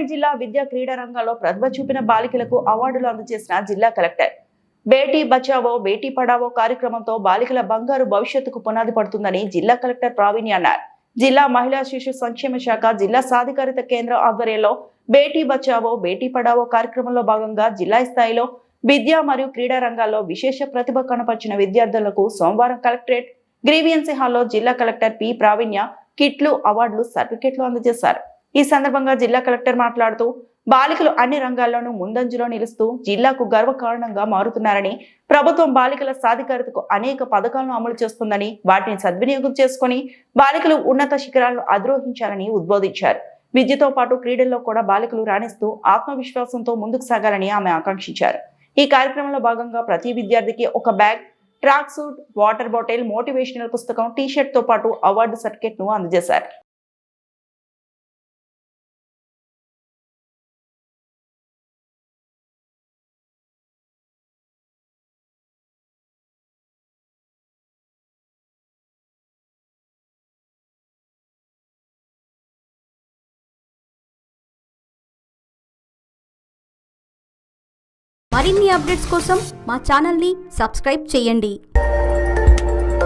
రంగారెడ్డి జిల్లా విద్యా క్రీడా రంగాల్లో ప్రతిభ చూపిన బాలికలకు అవార్డులు అందజేసిన జిల్లా కలెక్టర్. బేటీ బచావో బేటీ పడావో కార్యక్రమంతో బాలికల బంగారు భవిష్యత్తుకు పునాది పడుతుందని జిల్లా కలెక్టర్ ప్రావీణ్య అన్నారు. జిల్లా మహిళా శిశు సంక్షేమ శాఖ జిల్లా సాధికారిత కేంద్రం ఆధ్వర్యంలో బేటీ బచావో బేటీ పడావో కార్యక్రమంలో భాగంగా జిల్లా స్థాయిలో విద్య మరియు క్రీడా రంగాల్లో విశేష ప్రతిభ కనపరిచిన విద్యార్థులకు సోమవారం కలెక్టరేట్ గ్రీవియన్సీ హాల్లో జిల్లా కలెక్టర్ పి ప్రావీణ్య కిట్లు, అవార్డులు, సర్టిఫికెట్లు అందజేశారు. ఈ సందర్భంగా జిల్లా కలెక్టర్ మాట్లాడుతూ బాలికలు అన్ని రంగాల్లోనూ ముందంజలో నిలుస్తూ జిల్లాకు గర్వకారణంగా మారుతున్నారని, ప్రభుత్వం బాలికల సాధికారతకు అనేక పథకాలను అమలు చేస్తుందని, వాటిని సద్వినియోగం చేసుకుని బాలికలు ఉన్నత శిఖరాలను అధిరోహించాలని ఉద్బోధించారు. విద్యతో పాటు క్రీడల్లో కూడా బాలికలు రాణిస్తూ ఆత్మవిశ్వాసంతో ముందుకు సాగాలని ఆమె ఆకాంక్షించారు. ఈ కార్యక్రమంలో భాగంగా ప్రతి విద్యార్థికి ఒక bag, track suit, water bottle, motivational పుస్తకం, టీ-షర్ట్ తో పాటు అవార్డు సర్టిఫికెట్ ను అందజేశారు. మరిన్ని అప్డేట్స్ కోసం మా ఛానల్ని సబ్స్క్రైబ్ చేయండి.